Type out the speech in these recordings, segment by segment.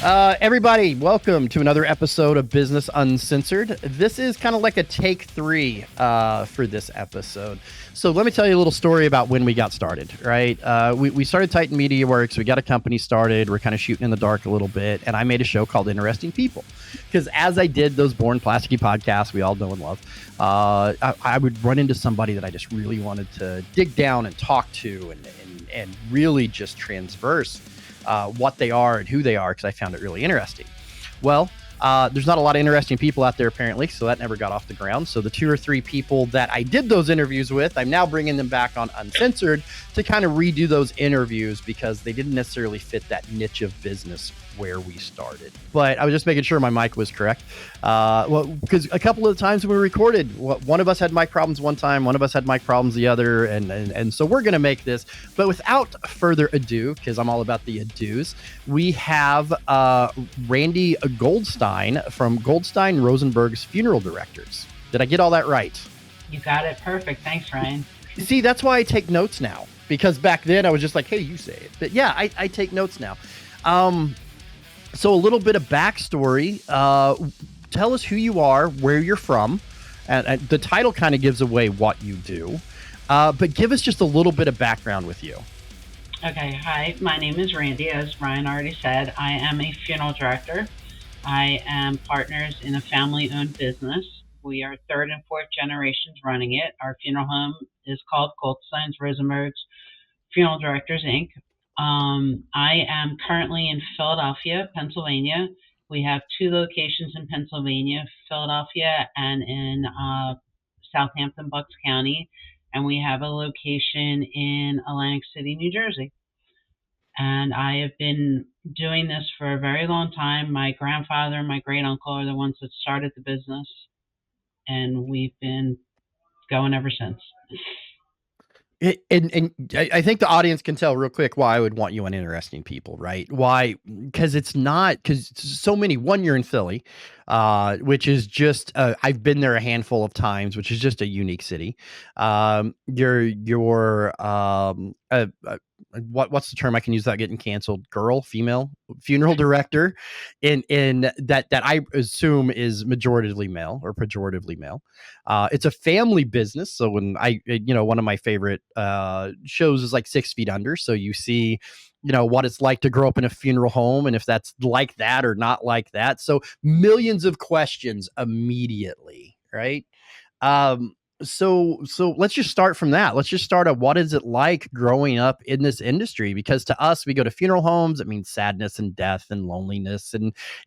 Everybody, welcome to another episode of Business Uncensored. This is kind of like a take three for this episode. So let me tell you a little story about when we got started, right? We started Titan Media Works. We got a company started. We're kind of shooting in the dark a little bit. And I made a show called Interesting People. Because as I did those Born Plasticky podcasts we all know and love, I would run into somebody that I just really wanted to dig down and talk to and really just transverse what they are and who they are, because I found it really interesting. Well, there's not a lot of interesting people out there apparently, so that never got off the ground. So the 2 or 3 people that I did those interviews with, I'm now bringing them back on Uncensored to kind of redo those interviews because they didn't necessarily fit that niche of business where we started. But I was just making sure my mic was correct. Well, because a couple of times when we recorded, one of us had mic problems one time, one of us had mic problems the other, and so we're going to make this. But without further ado, because I'm all about the ados, we have Randi Goldstein from Goldstein Rosenberg's Funeral Directors. Did I get all that right? You got it perfect. Thanks, Ryan. See, that's why I take notes now, because back then I was just like, hey, you say it. But yeah, I take notes now. So a little bit of backstory. Tell us who you are, where you're from. And the title kind of gives away what you do. But give us just a little bit of background with you. Okay, hi. My name is Randi. As Ryan already said, I am a funeral director. I am partners in a family-owned business. We are 3rd and 4th generations running it. Our funeral home is called Goldstein's Rosenberg's Funeral Directors, Inc. I am currently in Philadelphia, Pennsylvania. We have 2 locations in Pennsylvania, Philadelphia and in Southampton, Bucks County. And we have a location in Atlantic City, New Jersey. And I have been doing this for a very long time. My grandfather and my great uncle are the ones that started the business, and we've been going ever since. And I think the audience can tell real quick why I would want you on Interesting People, right? Why? Because it's not, because so many, one, you're in Philly, which is just, I've been there a handful of times, which is just a unique city. What's the term I can use without getting canceled? Female funeral director, in that I assume is majoritively male or pejoratively male. It's a family business, so when one of my favorite shows is like 6 Feet Under, so you see what it's like to grow up in a funeral home and if that's like that or not like that. So millions of questions immediately, right? So let's just start from that. Let's just start at what is it like growing up in this industry? Because to us, we go to funeral homes, it means sadness and death and loneliness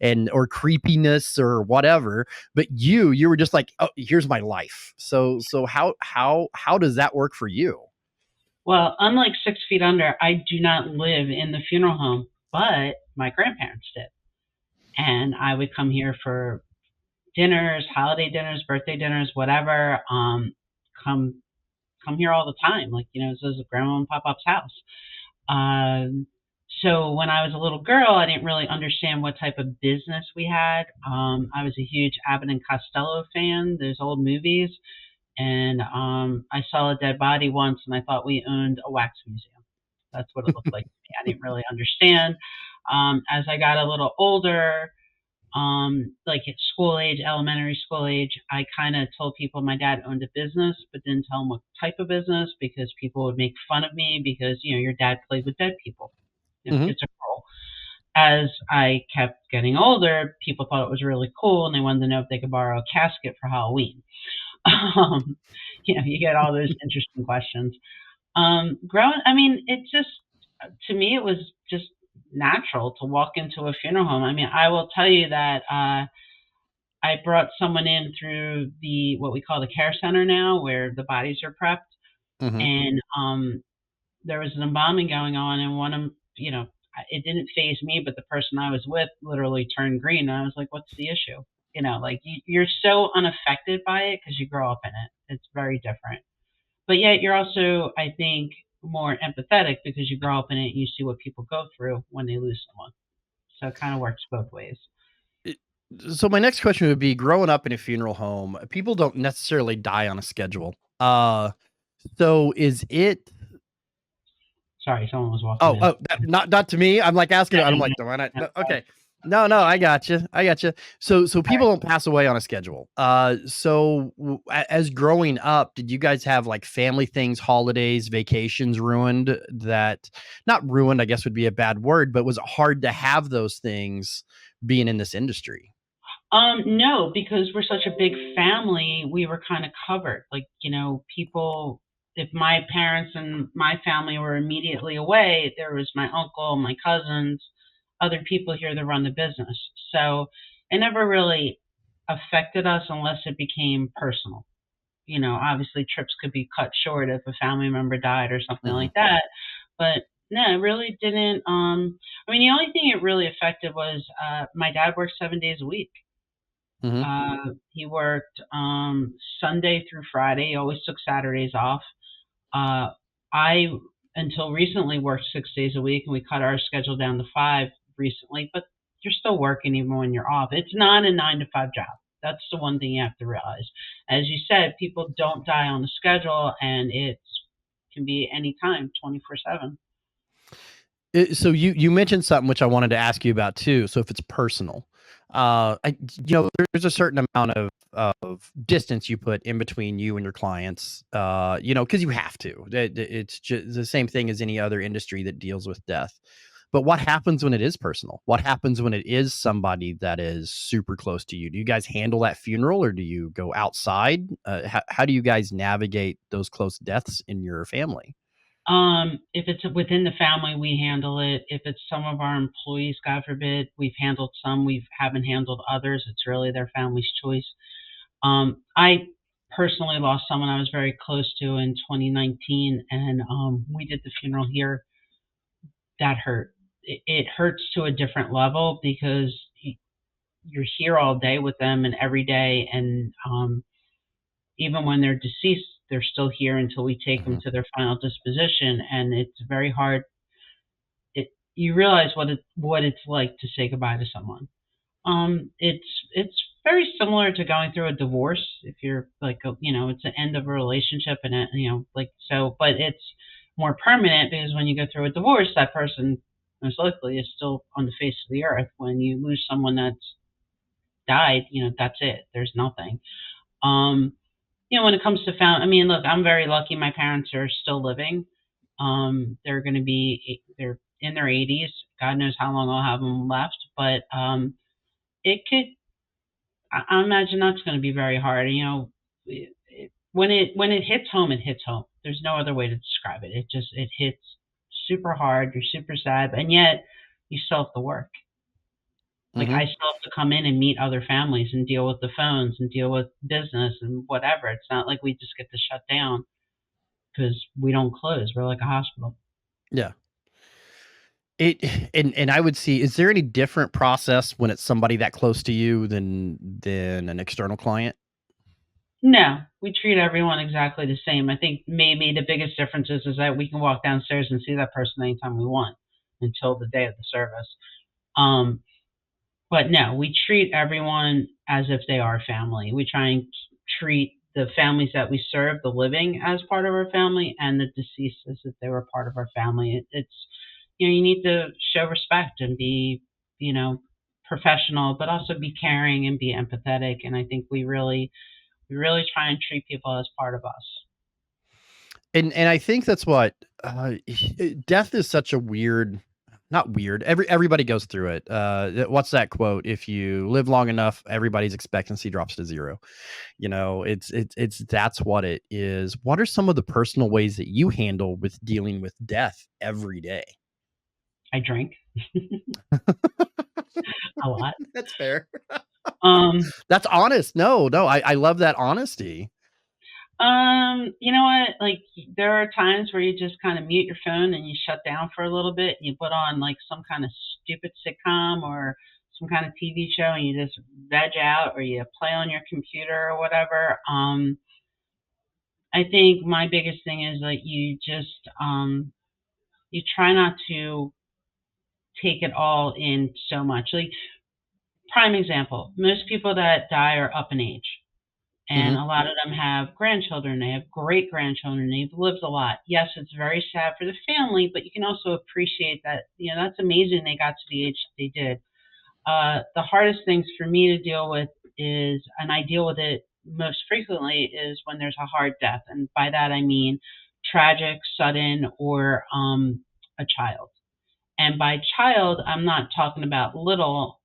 and or creepiness or whatever. But you were just like, oh, here's my life. So how does that work for you? Well, unlike 6 Feet Under, I do not live in the funeral home, but my grandparents did. And I would come here for dinners, holiday dinners, birthday dinners, whatever. Come here all the time. Like, this is Grandma and Pop-Up's house. So when I was a little girl, I didn't really understand what type of business we had. I was a huge Abbott and Costello fan, those old movies. And I saw a dead body once, and I thought we owned a wax museum. That's what it looked like to me. I didn't really understand. As I got a little older, like at school age, elementary school age, I kind of told people my dad owned a business, but didn't tell them what type of business because people would make fun of me because, your dad played with dead people. It's a role. As I kept getting older, people thought it was really cool, and they wanted to know if they could borrow a casket for Halloween. You get all those interesting questions. It just, to me, it was just natural to walk into a funeral home. I mean, I will tell you that I brought someone in through what we call the care center now, where the bodies are prepped. Mm-hmm. And there was an embalming going on, and one of it didn't faze me, but the person I was with literally turned green. And I was like, what's the issue? You're so unaffected by it because you grow up in it. It's very different. But yet you're also, I think, more empathetic because you grow up in it and you see what people go through when they lose someone. So it kind of works both ways. So my next question would be, growing up in a funeral home, people don't necessarily die on a schedule. So is it... Sorry, someone was walking in. Not to me. I'm like asking. I'm like, why not? Okay. No, no, I got you. I got you. So All people don't pass away on a schedule. As growing up, did you guys have like family things, holidays, vacations ruined? That not ruined, I guess would be a bad word, but was it hard to have those things being in this industry? No, because we're such a big family, we were kind of covered. Like, people, if my parents and my family were immediately away, there was my uncle, my cousins, other people here that run the business. So it never really affected us unless it became personal. Obviously trips could be cut short if a family member died or something Hmm. like that. But no, it really didn't. I mean, the only thing it really affected was my dad worked 7 days a week. Hmm. He worked Sunday through Friday. He always took Saturdays off. Uh, I, until recently, worked 6 days a week, and we cut our schedule down to five recently. But you're still working even when you're off. It's not a 9 to 5 job. That's the one thing you have to realize. As you said, people don't die on the schedule, and it can be anytime, 24/7. So you mentioned something which I wanted to ask you about too. So if it's personal, there's a certain amount of distance you put in between you and your clients, because you have to. It's just the same thing as any other industry that deals with death. But what happens when it is personal? What happens when it is somebody that is super close to you? Do you guys handle that funeral, or do you go outside? How do you guys navigate those close deaths in your family? If it's within the family, we handle it. If it's some of our employees, God forbid, we've handled some, we haven't handled others. It's really their family's choice. I personally lost someone I was very close to in 2019, and we did the funeral here. That hurt. It hurts to a different level because you're here all day with them and every day, and even when they're deceased, they're still here until we take them Hmm. to their final disposition, and it's very hard. You realize what it's like to say goodbye to someone. It's very similar to going through a divorce. If you're like, it's the end of a relationship, and like so, but it's more permanent because when you go through a divorce, that person most likely is still on the face of the earth. When you lose someone that's died, that's it. There's nothing. Um, when it comes to I mean, look, I'm very lucky. My parents are still living. They're in their 80s. God knows how long I'll have them left, but it could. I imagine that's going to be very hard. When it hits home, it hits home. There's no other way to describe it. It hits super hard. You're super sad, and yet you still have to work. Like Hmm. I still have to come in and meet other families and deal with the phones and deal with business and whatever. It's not like we just get to shut down because we don't close. We're like a hospital. Yeah. It and I would see, is there any different process when it's somebody that close to you than an external client? No, we treat everyone exactly the same. I think maybe the biggest difference is that we can walk downstairs and see that person anytime we want until the day of the service. Um, but no, we treat everyone as if they are family. We try and treat the families that we serve, the living, as part of our family, and the deceased as if they were part of our family. It's you need to show respect and be you know professional, but also be caring and be empathetic. And I think we really try and treat people as part of us. And I think that's what death is such a weird, not weird. Everybody goes through it. What's that quote? If you live long enough, everybody's expectancy drops to zero. It's that's what it is. What are some of the personal ways that you handle with dealing with death every day? I drink a lot. That's fair. Um, That's honest. No, no, I love that honesty. you know what? Like there are times where you just kind of mute your phone and you shut down for a little bit and you put on like some kind of stupid sitcom or some kind of TV show and you just veg out or you play on your computer or whatever. I think my biggest thing is that you try not to take it all in so much. Like prime example, most people that die are up in age. And Hmm. a lot of them have grandchildren. They have great grandchildren. They've lived a lot. Yes, it's very sad for the family, but you can also appreciate that, that's amazing they got to the age that they did. The hardest things for me to deal with is, and I deal with it most frequently, is when there's a hard death. And by that I mean tragic, sudden, or a child. And by child, I'm not talking about little.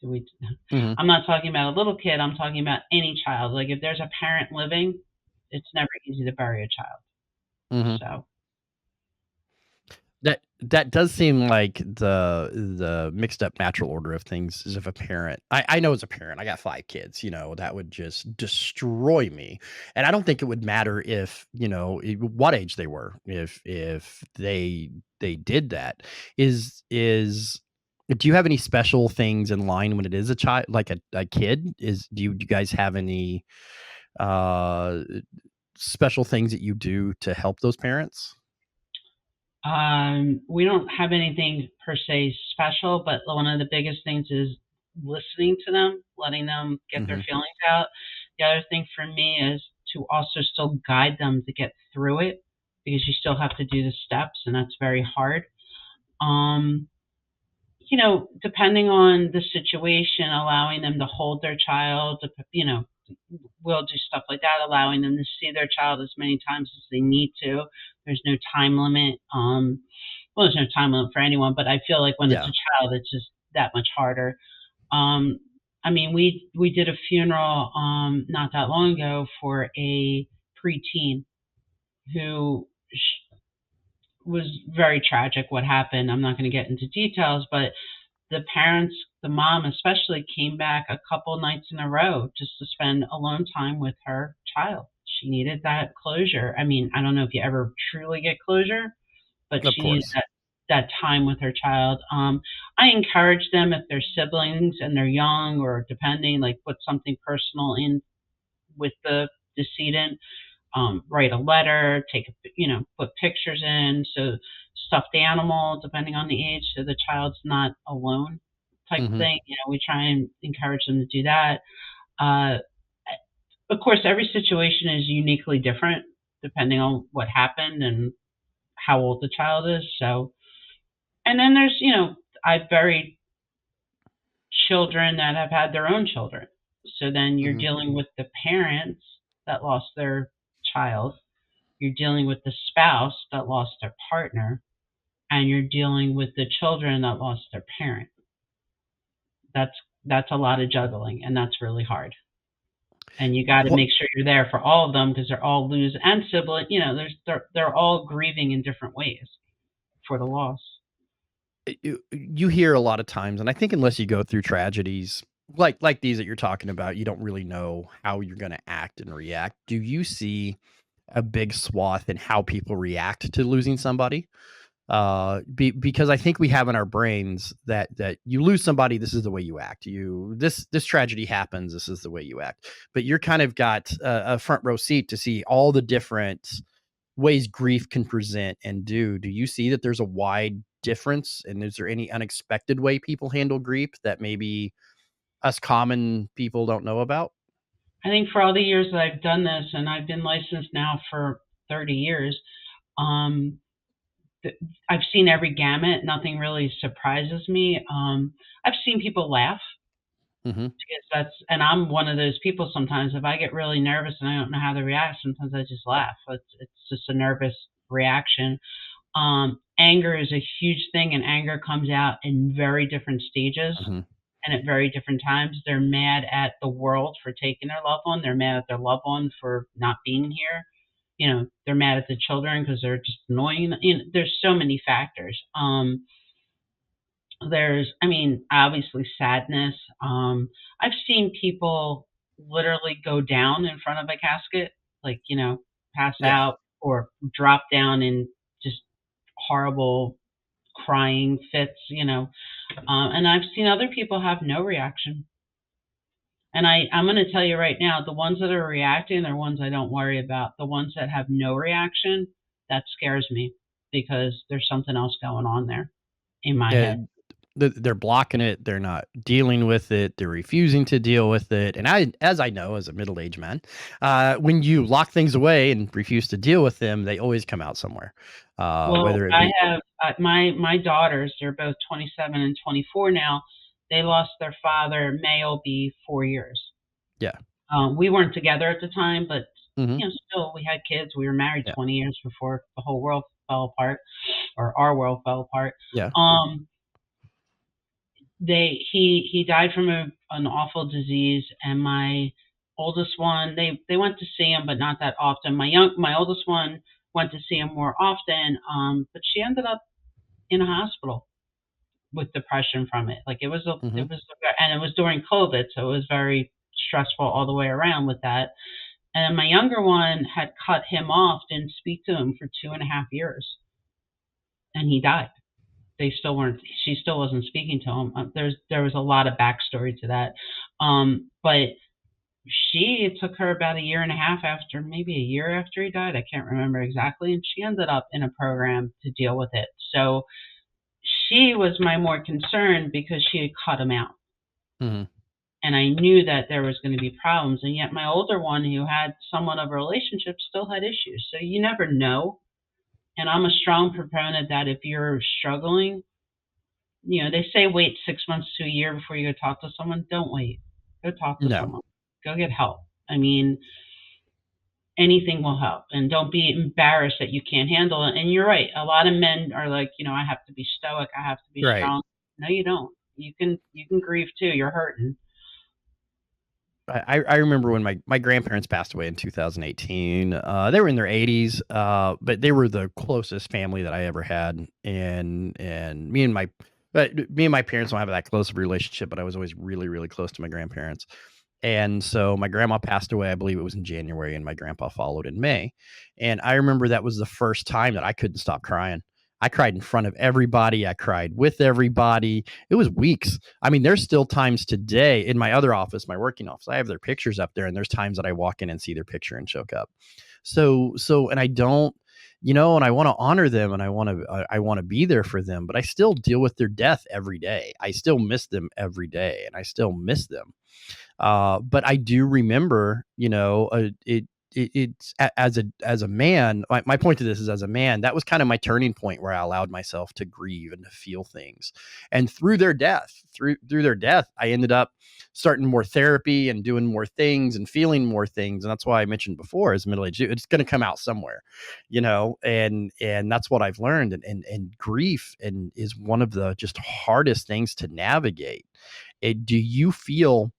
We, Hmm. I'm not talking about a little kid. I'm talking about any child. Like if there's a parent living, it's never easy to bury a child. Hmm. So That does seem like the mixed up natural order of things is if a parent I know as a parent, I got 5 kids, that would just destroy me, and I don't think it would matter if, what age they were, if they did that. Is do you have any special things in line when it is a child like a kid? Do you guys have any, uh, special things that you do to help those parents? we don't have anything per se special, but one of the biggest things is listening to them, letting them get their Mhm, feelings out. The other thing for me is to also still guide them to get through it because you still have to do the steps, and that's very hard. Um, depending on the situation, allowing them to hold their child, we'll do stuff like that, allowing them to see their child as many times as they need to. There's no time limit. Well, there's no time limit for anyone, but I feel like when it's yeah, a child, it's just that much harder. Um, I mean, we did a funeral not that long ago for a preteen who was very tragic. What happened? I'm not going to get into details, but the parents, the mom especially, came back a couple nights in a row just to spend alone time with her child. She needed that closure. I mean, I don't know if you ever truly get closure, but of she needed course. that time with her child. I encourage them if they're siblings and they're young or depending, like put something personal in with the decedent, write a letter, put pictures in, so stuffed animal, depending on the age, so the child's not alone, type Mhm. thing. We try and encourage them to do that. Uh, of course, every situation is uniquely different depending on what happened and how old the child is. So, and then there's, I've buried children that have had their own children. So then you're Mhm. dealing with the parents that lost their child. You're dealing with the spouse that lost their partner, and you're dealing with the children that lost their parent. That's that's a lot of juggling, and that's really hard. And you got to What make sure you're there for all of them because they're all lose and sibling. They're all grieving in different ways for the loss. you hear a lot of times, and I think unless you go through tragedies like these that you're talking about, you don't really know how you're gonna act and react. Do you see a big swath in how people react to losing somebody? Because I think we have in our brains that you lose somebody, this is the way you act. This tragedy happens, this is the way you act. But you're kind of got a front row seat to see all the different ways grief can present and do. Do you see that there's a wide difference? And is there any unexpected way people handle grief that maybe us common people don't know about? I think for all the years that I've done this, and I've been licensed now for 30 years, um, th- I've seen every gamut. Nothing really surprises me. I've seen people laugh Hmm. because and I'm one of those people sometimes. If I get really nervous and I don't know how to react, sometimes I just laugh. It's just a nervous reaction. Anger is a huge thing, and anger comes out in very different stages Hmm. and at very different times. They're mad at the world for taking their loved one. They're mad at their loved one for not being here. They're mad at the children because they're just annoying. There's so many factors. I mean, obviously sadness. I've seen people literally go down in front of a casket, like, pass Yeah. out or drop down in just horrible crying fits. And I've seen other people have no reaction. And I'm going to tell you right now, the ones that are reacting are ones I don't worry about. The ones that have no reaction, that scares me because there's something else going on there in my Uh, head. they're blocking it. They're not dealing with it. They're refusing to deal with it. And as I know, as a middle-aged man, when you lock things away and refuse to deal with them, they always come out somewhere. Well, Whether it I be, have my daughters. They're both 27 and 24 now. They lost their father. May will be 4 years. yeah, We weren't together at the time, but hmm, still we had kids. We were married yeah, 20 years before the whole world fell apart, or our world fell apart. yeah, Um, he died from an awful disease, and my oldest one, they went to see him, but not that often. My oldest one went to see him more often, but she ended up in a hospital with depression from it. Like hmm, and it was during COVID, so it was very stressful all the way around with that. And my younger one had cut him off, didn't speak to him for 2.5 years, and he died. They still weren't. She still wasn't speaking to him. There was a lot of backstory to that, but it took her about a year and a half after, maybe a year after he died. I can't remember exactly, and she ended up in a program to deal with it. So she was my more concern because she had cut him out. hmm, And I knew that there was going to be problems. And yet my older one, who had somewhat of a relationship, still had issues. So you never know. And I'm a strong proponent that if you're struggling, they say wait 6 months to a year before you go talk to someone. Don't wait. Go talk to no, someone. Go get help. I mean, anything will help. And don't be embarrassed that you can't handle it. And you're right. A lot of men are like, I have to be stoic. I have to be right. strong. No, you don't. You can grieve too. You're hurting. I remember when my grandparents passed away in 2018. They were in their 80s, but they were the closest family that I ever had, and me and my parents don't have that close of a relationship, but I was always really really close to my grandparents. And so my grandma passed away, I believe it was in January, and my grandpa followed in May. And I remember that was the first time that I couldn't stop crying. I cried in front of everybody. I cried with everybody. It was weeks. I mean, there's still times today in my other office, my working office, I have their pictures up there, and there's times that I walk in and see their picture and choke up. And I don't, and I want to honor them, and I want to be there for them, but I still deal with their death every day. I still miss them every day, and I still miss them. But I do remember, it's as a man. My point to this is, as a man, that was kind of my turning point where I allowed myself to grieve and to feel things. And through their death, I ended up starting more therapy and doing more things and feeling more things. And that's why I mentioned before, as middle aged, it's going to come out somewhere, and that's what I've learned. And grief and is one of the just hardest things to navigate. Do you feel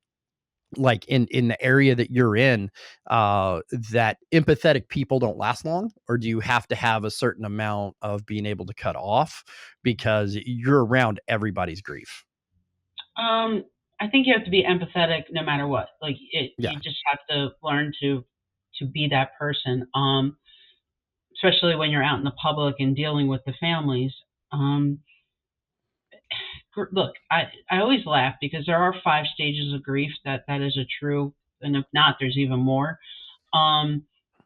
like in the area that you're in, that empathetic people don't last long, or do you have to have a certain amount of being able to cut off because you're around everybody's grief? Um, I think you have to be empathetic no matter what. Like Yeah. you just have to learn to be that person. Especially when you're out in the public and dealing with the families. Um, Look, I always laugh because there are 5 stages of grief. That is a true, and if not, there's even more. Um,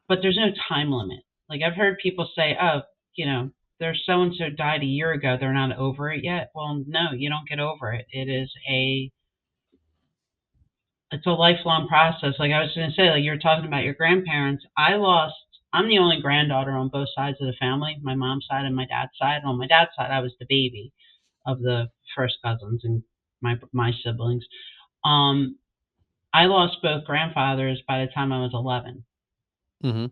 but there's no time limit. Like I've heard people say, oh, there's so and so died a year ago. They're not over it yet. Well, no, you don't get over it. It's a lifelong process. Like I was going to say, like you were talking about your grandparents. I'm the only granddaughter on both sides of the family, my mom's side and my dad's side. And on my dad's side, I was the baby of the first cousins and my siblings. Um, I lost both grandfathers by the time I was 11. Hmm.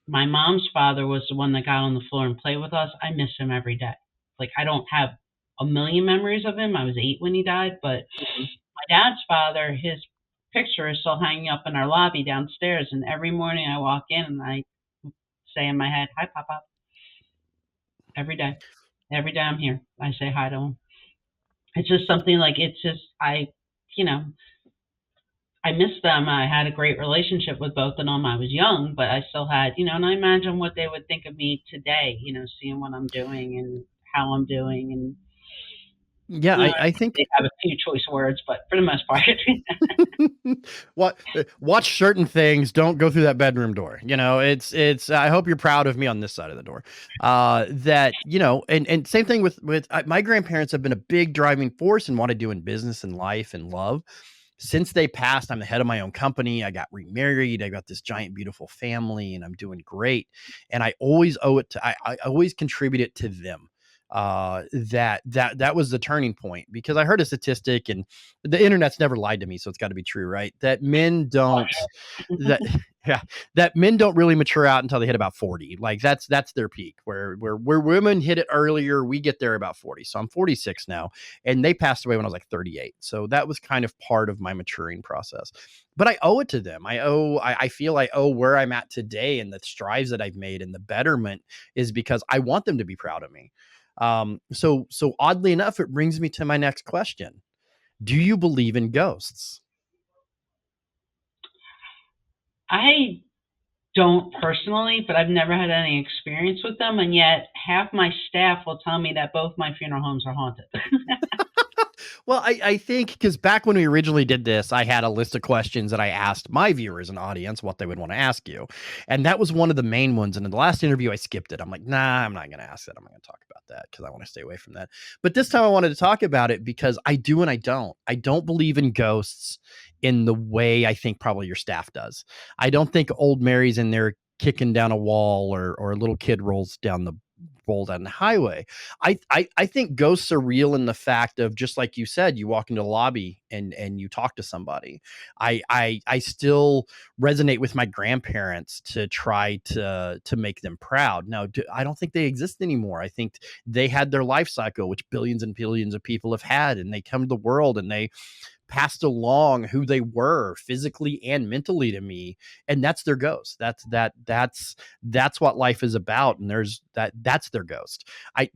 My mom's father was the one that got on the floor and played with us. I miss him every day. Like I don't have a million memories of him. I was 8 when he died, but my dad's father, his picture is still hanging up in our lobby downstairs. And every morning I walk in and I say in my head, "Hi, Papa." Every day, every day I'm here, I say hi to him. It's just something like it's just you know, I miss them. I had a great relationship with both of them. I was young, but I still had, and I imagine what they would think of me today, seeing what I'm doing and how I'm doing. And Yeah, Uh, I think they have a few choice words, but for the most part, what watch certain things. Don't go through that bedroom door. It's. I hope you're proud of me on this side of the door. That and same thing with my grandparents have been a big driving force in what I do in business and life and love. Since they passed, I'm the head of my own company. I got remarried. I got this giant, beautiful family, and I'm doing great. And I always owe it to. I always contribute it to them. That was the turning point because I heard a statistic, and the internet's never lied to me, so it's got to be true, right? That men don't that yeah, that men don't really mature out until they hit about 40. Like that's their peak. Where women hit it earlier, we get there about 40. So I'm 46 now, and they passed away when I was like 38. So that was kind of part of my maturing process. But I owe it to them. I feel I owe where I'm at today and the strides that I've made and the betterment is because I want them to be proud of me. So oddly enough, it brings me to my next question. Do you believe in ghosts? I don't personally, but I've never had any experience with them, and yet half my staff will tell me that both my funeral homes are haunted. Well, I think because back when we originally did this, I had a list of questions that I asked my viewers and audience what they would want to ask you. And that was one of the main ones. And in the last interview, I skipped it. I'm like, nah, I'm not going to ask that. I'm not going to talk about that because I want to stay away from that. But this time I wanted to talk about it because I do and I don't. I don't believe in ghosts in the way I think probably your staff does. I don't think old Mary's in there kicking down a wall or a little kid roll down the highway. I think ghosts are real in the fact of just like you said, you walk into the lobby and you talk to somebody. I still resonate with my grandparents to try to make them proud. Now, I don't think they exist anymore. I think they had their life cycle, which billions and billions of people have had, and they come to the world and they passed along who they were physically and mentally to me, and that's their ghost. That's what life is about, and that's their ghost. I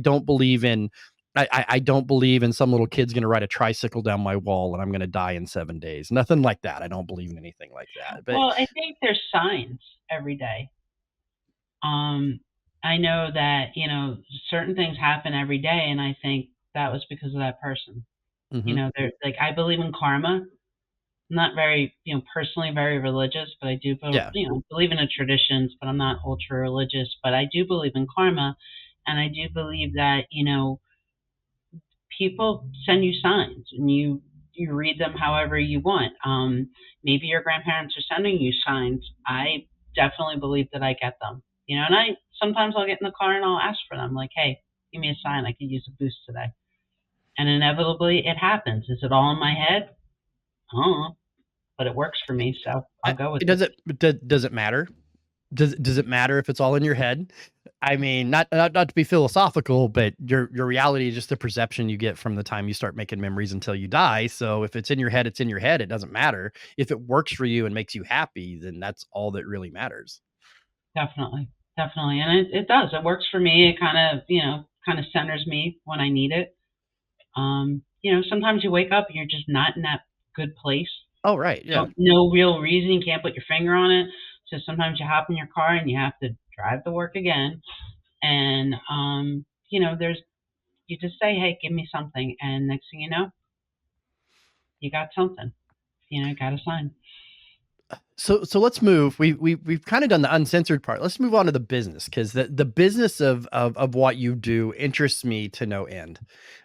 don't believe in I don't believe in some little kid's going to ride a tricycle down my wall and I'm going to die in 7 days. Nothing like that. I don't believe in anything like that. But Well, I think there's signs every day. Um, I know that, certain things happen every day, and I think that was because of that person. mhm. They're like, I believe in karma. I'm not very, personally very religious, but I do, Yeah. believe in the traditions, but I'm not ultra religious, but I do believe in karma. And I do believe that, people send you signs and you read them however you want. Maybe your grandparents are sending you signs. I definitely believe that I get them. And I sometimes I'll get in the car and I'll ask for them, like, hey, give me a sign. I could use a boost today. And inevitably it happens. Is it all in my head? I don't know, but it works for me, so I'll go with it. Does it matter? Does it matter if it's all in your head? I mean, not to be philosophical, but your reality is just the perception you get from the time you start making memories until you die. So if it's in your head, it's in your head. It doesn't matter. If it works for you and makes you happy, then that's all that really matters. Definitely, definitely, and it does. It works for me. It kind of centers me when I need it. Sometimes you wake up and you're just not in that good place. Oh, right. Yeah. No real reason. You can't put your finger on it. So sometimes you hop in your car and you have to drive to work again. And there's you just say, hey, give me something, and next thing you know, you got something. Got a sign. So let's move. We've kind of done the uncensored part. Let's move on to the business because the business of what you do interests me to no end,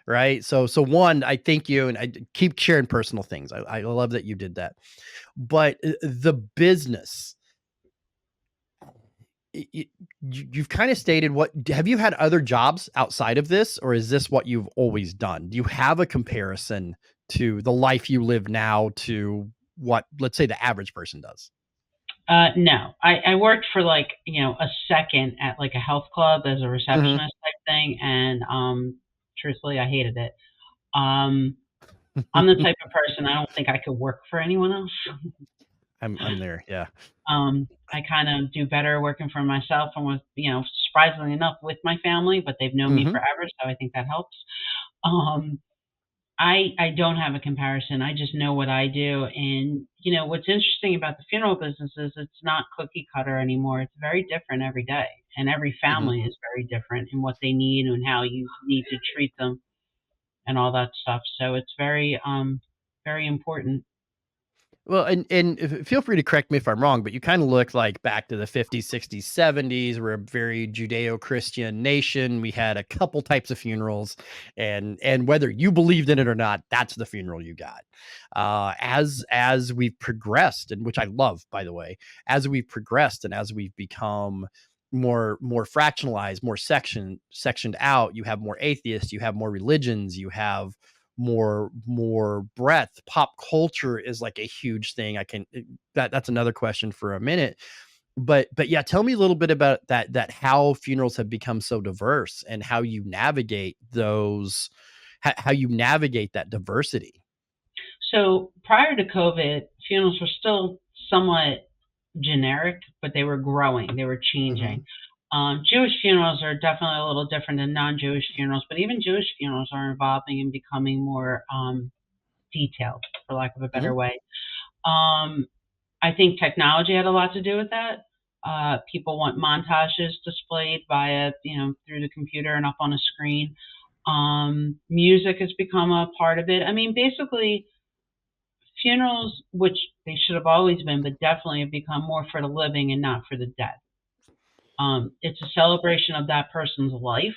right? So one, I thank you, and I keep sharing personal things. I love that you did that, but the business. You've kind of stated what have you had other jobs outside of this, or is this what you've always done? Do you have a comparison to the life you live now to what, let's say, the average person does? No, I worked for like a second at like a health club as a Mhm. receptionist type thing, and truthfully, I hated it. Um, I'm the type of person I don't think I could work for anyone else. I'm there. Yeah. I kind of do better working for myself and with, surprisingly enough, with my family, but they've known me Mhm. forever, so I think that helps. Um, I don't have a comparison. I just know what I do, and what's interesting about the funeral business is it's not cookie cutter anymore. It's very different every day, and every Mhm. family is very different in what they need and how you need to treat them. and all that stuff. So it's very important. Well, and feel free to correct me if I'm wrong, but you kind of look like back to the 50s, 60s, 70s. We're a very Judeo-Christian nation. We had a couple types of funerals, and whether you believed in it or not, that's the funeral you got. As we've progressed, and which I love, by the way, as we've progressed and as we've become more fractionalized, more sectioned out, you have more atheists, you have more religions, you have more breadth. Pop culture is like a huge thing. I can that's another question for a minute. But yeah, tell me a little bit about that how funerals have become so diverse and how you navigate those how you navigate that diversity. So prior to COVID, funerals were still somewhat generic, but they were growing, they were Mhm. changing. Jewish funerals are definitely a little different than non-Jewish funerals, but even Jewish funerals are evolving and becoming more detailed, for lack of a better Mhm. way. Um, I think technology had a lot to do with that. People want montages displayed via, through the computer and up on a screen. Music has become a part of it. I mean, basically, funerals, which they should have always been, but definitely have become more for the living and not for the dead. It's a celebration of that person's life,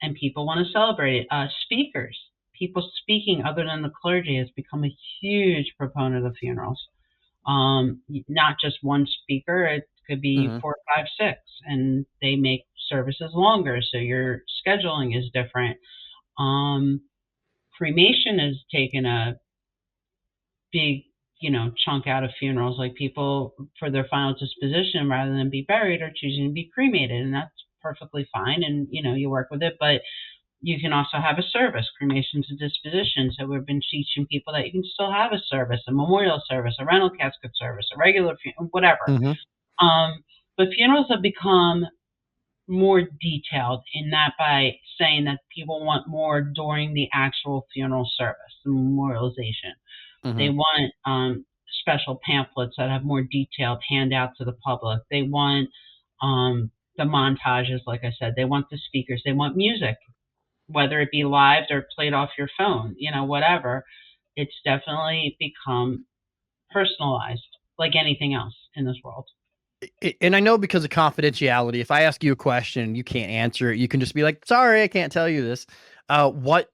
and people want to celebrate it. Speakers, people speaking other than the clergy, has become a huge proponent of funerals. Not just one speaker, it could be Mhm. four, five, six, and they make services longer, so your scheduling is different. Um, Cremation has taken a big, chunk out of funerals. Like people, for their final disposition, rather than be buried, are choosing to be cremated, and that's perfectly fine. And you work with it, but you can also have a service. Cremation's a disposition, so we've been teaching people that you can still have a service, a memorial service, a rental casket service, a regular whatever. Mhm. Um, but funerals have become more detailed in that, by saying that people want more during the actual funeral service, the memorialization. They Mhm. want special pamphlets that have more detailed handout to the public. They want the montages, like I said. They want the speakers. They want music, whether it be live or played off your phone, whatever. It's definitely become personalized, like anything else in this world. And I know because of confidentiality, if I ask you a question, you can't answer it. You can just be like, "Sorry, I can't tell you this." What?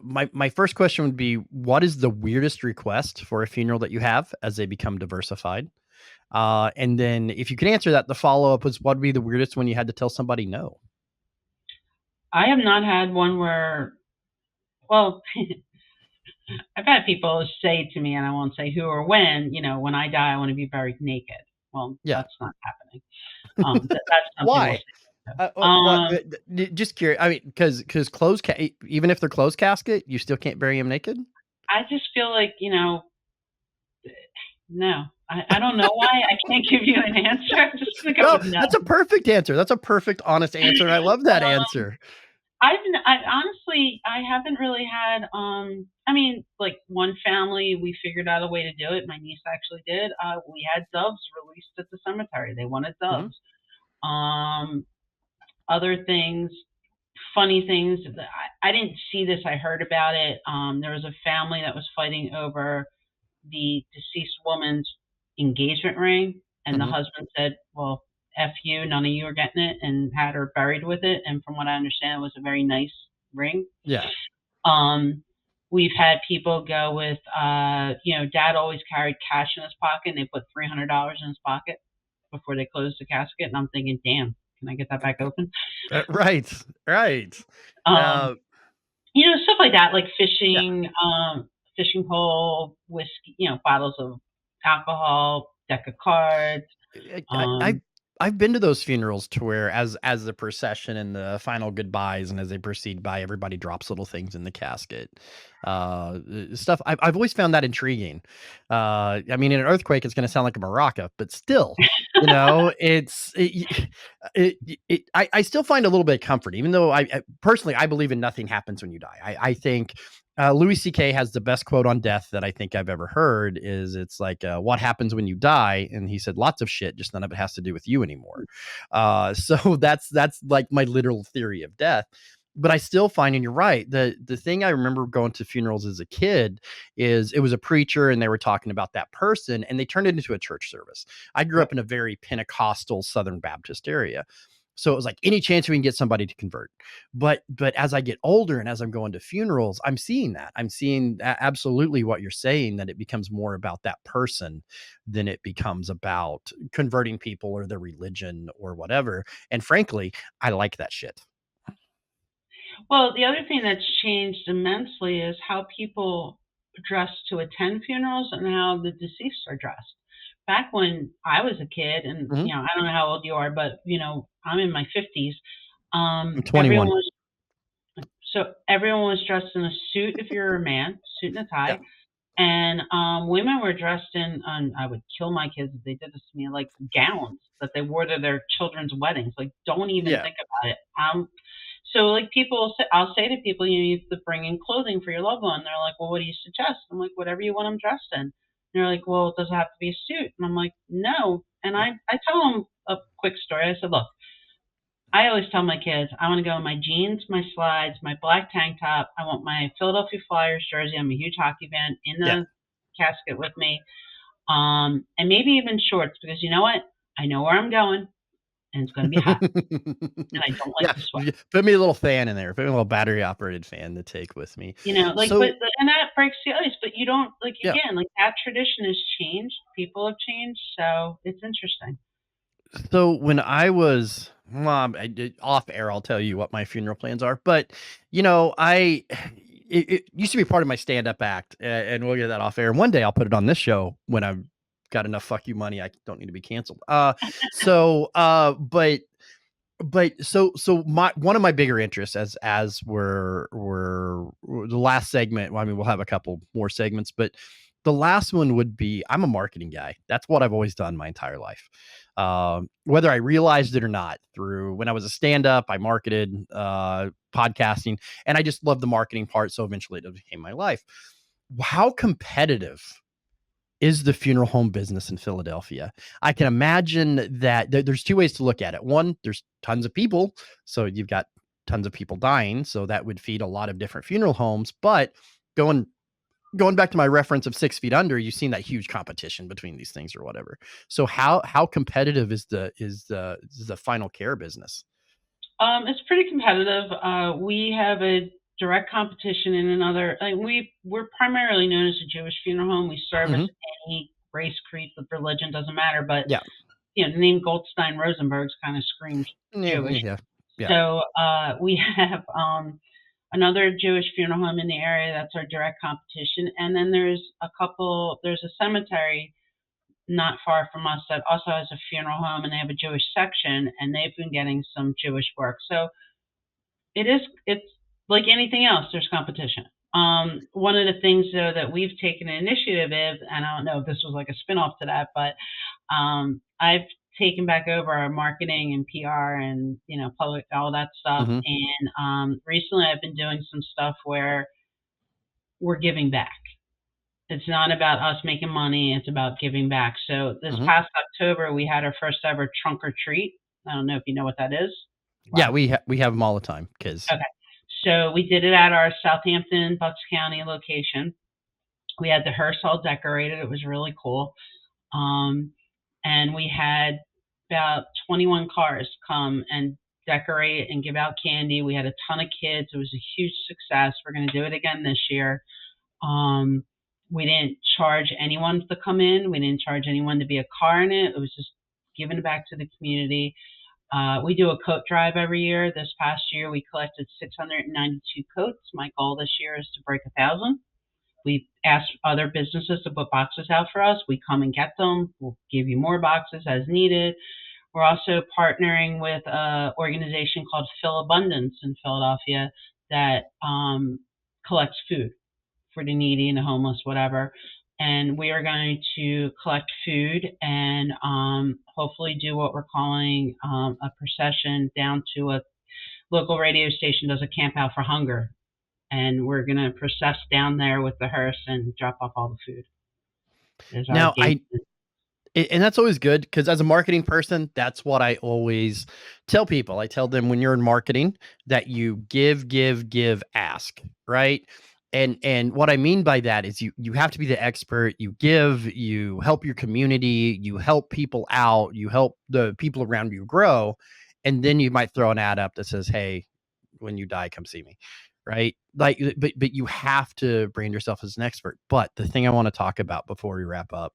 My first question would be, what is the weirdest request for a funeral that you have as they become diversified? And then if you can answer that, the follow up was, what would be the weirdest when you had to tell somebody no? I have not had one where, well, I've had people say to me, and I won't say who or when, when I die, I want to be buried naked. Well, Yeah. that's not happening. That's something we'll Why? see. What? Just curious. I mean, because even if they're closed casket, you still can't bury them naked. I just feel like, no. I don't know why. I can't give you an answer. I'm just gonna go No, with no. that's a perfect answer. That's a perfect, honest answer, and I love that answer. I honestly, I haven't really had, I mean, like one family, we figured out a way to do it. My niece actually did. We had doves released at the cemetery. They wanted Mhm. doves. Um, Other things, funny things. I didn't see this. I heard about it. There was a family that was fighting over the deceased woman's engagement ring, and the Mhm. husband said, "Well, f you, none of you are getting it," and had her buried with it. And from what I understand, it was a very nice ring. Yeah. Um, we've had people go with, Dad always carried cash in his pocket, and they put $300 in his pocket before they closed the casket. And I'm thinking, damn, can I get that back open? Right. Right. Um, Uh, Stuff like that, like yeah. fishing pole, whiskey, bottles of alcohol, deck of cards. I I I've Um, I've been to those funerals to where as the procession and the final goodbyes and as they proceed by, everybody drops little things in the casket. Stuff I've always found that intriguing. I mean, in an earthquake, it's gonna sound like a maraca, but still, it's I still find a little bit of comfort, even though I personally, I believe in nothing happens when you die. I think Louis C.K. has the best quote on death that I think I've ever heard. Is it's like, "What happens when you die?" And he said, "Lots of shit, just none of it has to do with you anymore." So that's like my literal theory of death. but I still find, and you're right, the thing I remember going to funerals as a kid is it was a preacher and they were talking about that person and they turned it into a church service. I grew Yep. up in a very Pentecostal Southern Baptist area. So it was like any chance we can get somebody to convert. But as I get older and as I'm going to funerals, I'm seeing that. I'm seeing absolutely what you're saying, that it becomes more about that person than it becomes about converting people or their religion or whatever. And frankly, I like that shit. Well, the other thing that's changed immensely is how people dress to attend funerals and how the deceased are dressed. Back when I was a kid, and Mhm. I don't know how old you are, but I'm in my 50s. I'm Everyone 21. was everyone was dressed in a suit if you're a man, suit and a Yeah. tie, and women were dressed in. I would kill my kids if they did this to me, like gowns that they wore to their children's weddings. Like, don't even Yeah. think about it. So like I'll say to people, you have to bring in clothing for your loved one. They're like, well, what do you suggest? I'm like, whatever you want them dressed in. And they're like, well, does it have to be a suit? And I'm like, no. And Yeah. I tell them a quick story. I said, look, I always tell my kids, I want to go in my jeans, my slides, my black tank top. I want my Philadelphia Flyers jersey. I'm a huge hockey fan, in Yeah. the casket with me. And maybe even shorts, because you know what? I know where I'm going and it's going to be hot and I don't like Yeah, to sweat. put me a little fan in there. Put me a little battery operated fan to take with me. Like, So and that breaks the ice, but you don't, like, yeah. again, like, that tradition has changed. People have changed. So it's interesting. So when I was mom, I did off air, I'll tell you what my funeral plans are. But I it used to be part of my stand up act, and we'll get that off air. And one day I'll put it on this show when I've got enough fuck you money. I don't need to be canceled. So my one of my bigger interests, as we're the last segment. Well, I mean, we'll have a couple more segments, but the last one would be, I'm a marketing guy. That's what I've always done my entire life. Whether I realized it or not, through when I was a stand-up, I marketed podcasting, and I just loved the marketing part. So eventually it became my life. How competitive is the funeral home business in Philadelphia? I can imagine that there's two ways to look at it. One, there's tons of people, so you've got tons of people dying, so that would feed a lot of different funeral homes. But going going back to my reference of 6 feet under, you've seen that huge competition between these things or whatever. So how competitive is the final care business? It's pretty competitive. We have a direct competition in another. Like, we're primarily known as a Jewish funeral home. We service Hmm. any race, creed, religion, doesn't matter. But Yeah. the name Goldstein Rosenberg's kind of screams Yeah. Jewish. Yeah. Yeah. So we have another Jewish funeral home in the area that's our direct competition, and then there's a couple. There's a cemetery not far from us that also has a funeral home, and they have a Jewish section, and they've been getting some Jewish work. So it's like anything else, there's competition. One of the things though that we've taken an initiative is, and I don't know if this was like a spinoff to that, but I've taken back over our marketing and PR and public, all that stuff. Hmm. And recently I've been doing some stuff where we're giving back. It's not about us making money, it's about giving back. So this Hmm. past October we had our first ever trunk or treat. I don't know if you know what that is. Yeah, Wow. we have them all the time because. Okay. So we did it at our Southampton, Bucks County location. We had the hearse all decorated. It was really cool. Um, and we had about 21 cars come and decorate and give out candy. We had a ton of kids. It was a huge success. We're going to do it again this year. Um, we didn't charge anyone to come in. We didn't charge anyone to be a car in it. It was just giving it back to the community. We do a coat drive every year. This past year, we collected 692 coats. My goal this year is to break 1,000. We ask other businesses to put boxes out for us. We come and get them. We'll give you more boxes as needed. We're also partnering with an organization called Phil Abundance in Philadelphia that collects food for the needy and the homeless, whatever. And we are going to collect food and hopefully do what we're calling a procession down to a local radio station does a camp out for hunger. And we're going to process down there with the hearse and drop off all the food. Is our Now game. And that's always good because as a marketing person, that's what I always tell people. I tell them when you're in marketing that you give, ask, right? And what I mean by that is you have to be the expert. You give, you help your community, you help people out, you help the people around you grow, and then you might throw an ad up that says, "Hey, when you die, come see me." Right? Like, but you have to brand yourself as an expert. But the thing I want to talk about before we wrap up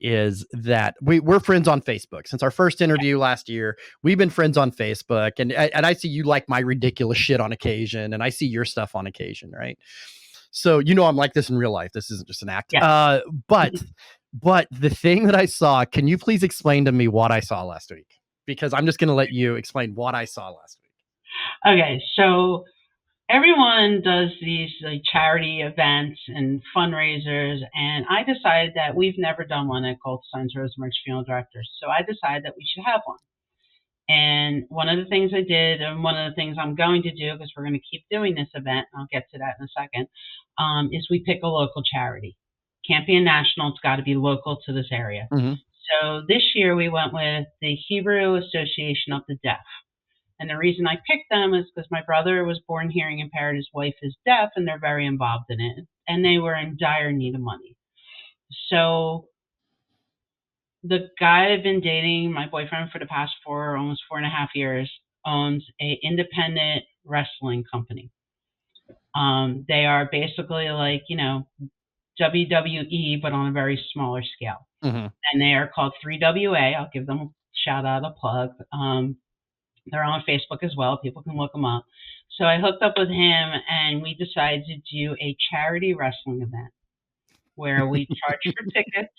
is that we're friends on Facebook since our first interview last year. We've been friends on Facebook, and I see you like my ridiculous shit on occasion, and I see your stuff on occasion, right? So I'm like this in real life. This isn't just an act. Yeah. But the thing that I saw, can you please explain to me what I saw last week? Because I'm just going to let you explain what I saw last week. Okay, so everyone does these like charity events and fundraisers, and I decided that we've never done one at Goldstein's Rosenberg's Funeral Directors, so I decided that we should have one. And one of the things I did, and one of the things I'm going to do, because we're going to keep doing this event, and I'll get to that in a second, is we pick a local charity. Can't be a national; it's got to be local to this area. Mm-hmm. So this year we went with the Hebrew Association of the Deaf. And the reason I picked them is because my brother was born hearing impaired, his wife is deaf, and they're very involved in it. And they were in dire need of money. So the guy I've been dating, my boyfriend for the past almost 4.5 years, owns a independent wrestling company. They are basically like, WWE, but on a very smaller scale. Mm-hmm. And they are called 3WA. I'll give them a shout out, a plug. They're on Facebook as well. People can look them up. So I hooked up with him, and we decided to do a charity wrestling event where we charged for tickets.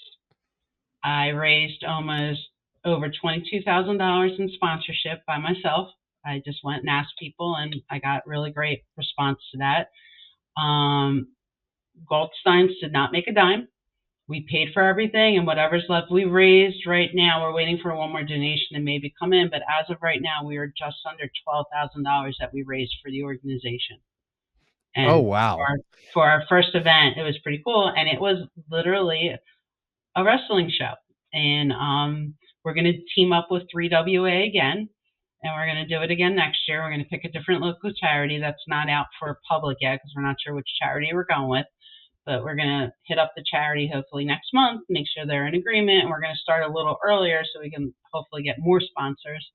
I raised almost over $22,000 in sponsorship by myself. I just went and asked people, and I got really great response to that. Goldsteins did not make a dime. We paid for everything, and whatever's left, we raised right now. We're waiting for one more donation to maybe come in, but as of right now, we are just under $12,000 that we raised for the organization. Oh, And wow. for our first event, it was pretty cool, and it was literally a wrestling show. And we're going to team up with 3WA again, and we're going to do it again next year. We're going to pick a different local charity that's not out for public yet because we're not sure which charity we're going with. But we're going to hit up the charity hopefully next month, make sure they're in agreement, and we're going to start a little earlier so we can hopefully get more sponsors.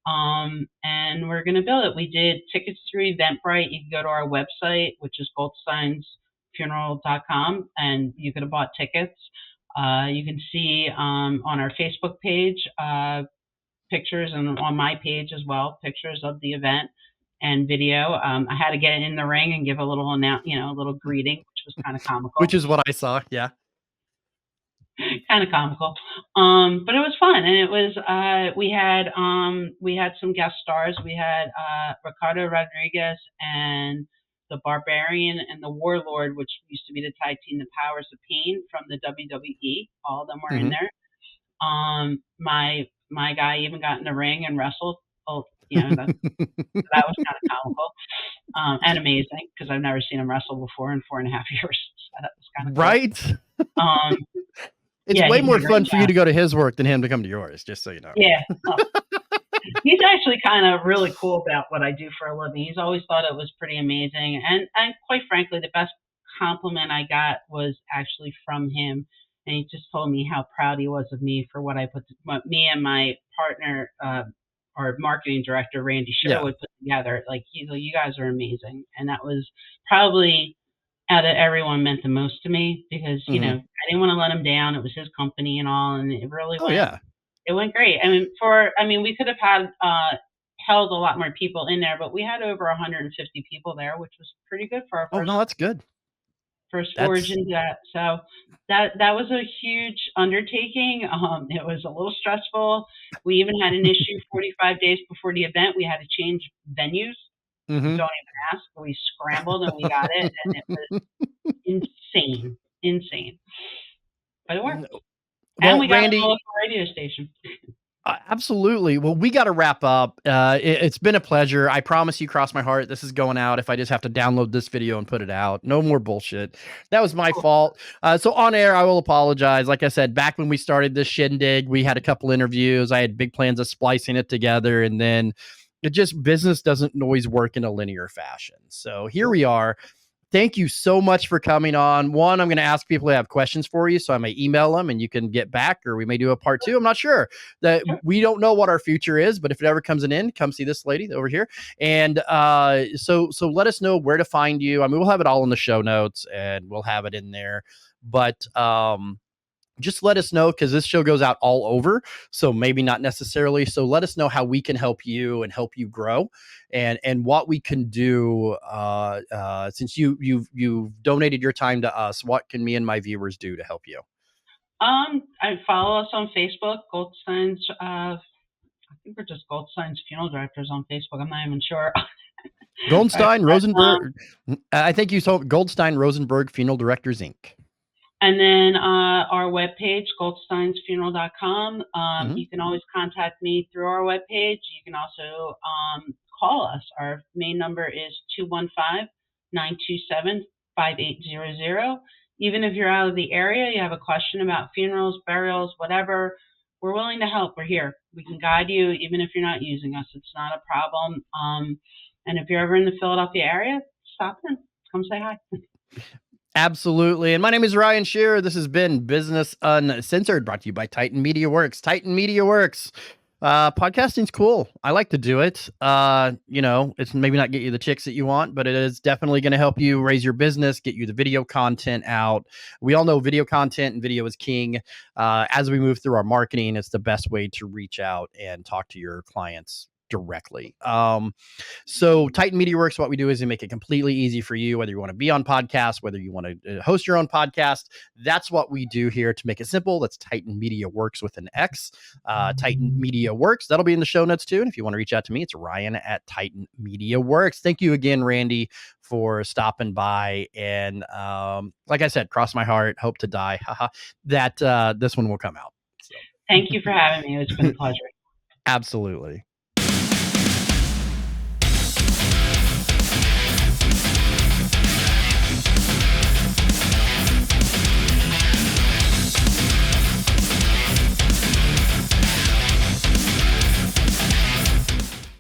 And we're going to build it. We did tickets through Eventbrite. You can go to our website, which is goldsteinsfuneral.com, and you could have bought tickets. You can see on our Facebook page pictures, and on my page as well, pictures of the event and video. I had to get in the ring and give a little a little greeting, which was kind of comical. Which is what I saw. Yeah. Kind of comical. But it was fun, and it was we had some guest stars. We had Ricardo Rodriguez and the Barbarian and the Warlord, which used to be the tag team, the Powers of Pain from the WWE. All of them were in there. My guy even got in the ring and wrestled. Oh, that was kind of comical and amazing because I've never seen him wrestle before in 4.5 years. So that was kind of cool. Right. It's way more fun for you to go to his work than him to come to yours, just so you know. Yeah. He's actually kind of really cool about what I do for a living. He's always thought it was pretty amazing. And quite frankly, the best compliment I got was actually from him. And he just told me how proud he was of me for what me and my partner, our marketing director, Randi Sherrer, would put together. Like, you guys are amazing. And that was probably out of everyone meant the most to me because, I didn't want to let him down. It was his company and all. And it really it went great. We could have had held a lot more people in there, but we had over 150 people there, which was pretty good for our first. Oh, no, that's good. First forage into that. So that was a huge undertaking. It was a little stressful. We even had an issue 45 days before the event. We had to change venues. Don't even ask. We scrambled and we got it, and it was insane. But it worked. Well, and we Randi, got a local radio station. Absolutely. Well, we got to wrap up. It's been a pleasure. I promise you, cross my heart, this is going out if I just have to download this video and put it out. No more bullshit. That was my Cool. fault. So on air, I will apologize. Like I said, back when we started this shindig, we had a couple interviews. I had big plans of splicing it together, and then it just business doesn't always work in a linear fashion. So here we are. Thank you so much for coming on. One, I'm going to ask people who have questions for you, so I may email them and you can get back, or we may do a part two. I'm not sure. That Sure. we don't know what our future is, but if it ever comes in, come see this lady over here. And so let us know where to find you. I mean, we'll have it all in the show notes, and we'll have it in there. But just let us know, because this show goes out all over, so maybe not necessarily. So let us know how we can help you and help you grow, and what we can do. Since you've donated your time to us, what can me and my viewers do to help you? I follow us on Facebook, Goldstein's. I think we're just Goldstein's Funeral Directors on Facebook. I'm not even sure. Right. Goldstein But, Rosenberg. I think you told Goldstein Rosenberg Funeral Directors Inc. and then our webpage, goldsteinsfuneral.com. Mm-hmm. You can always contact me through our webpage. You can also call us. Our main number is 215-927-5800. Even if you're out of the area, you have a question about funerals, burials, whatever, we're willing to help. We're here. We can guide you even if you're not using us. It's not a problem. And if you're ever in the Philadelphia area, stop in. Come say hi. Absolutely. And my name is Ryan Sherrer. This has been Business Uncensored, brought to you by Titan Media Works. Titan Media Works. Podcasting's cool. I like to do it. It's maybe not get you the chicks that you want, but it is definitely going to help you raise your business, get you the video content out. We all know video content and video is king. As we move through our marketing, it's the best way to reach out and talk to your clients directly. So Titan Media Works, what we do is we make it completely easy for you, whether you want to be on podcasts, whether you want to host your own podcast. That's what we do here to make it simple. That's Titan Media Works with an X. Titan Media Works. That'll be in the show notes too. And if you want to reach out to me, it's Ryan at Titan Media Works. Thank you again, Randy, for stopping by. And like I said, cross my heart, hope to die. That this one will come out. So. Thank you for having me. It's been a pleasure. Absolutely.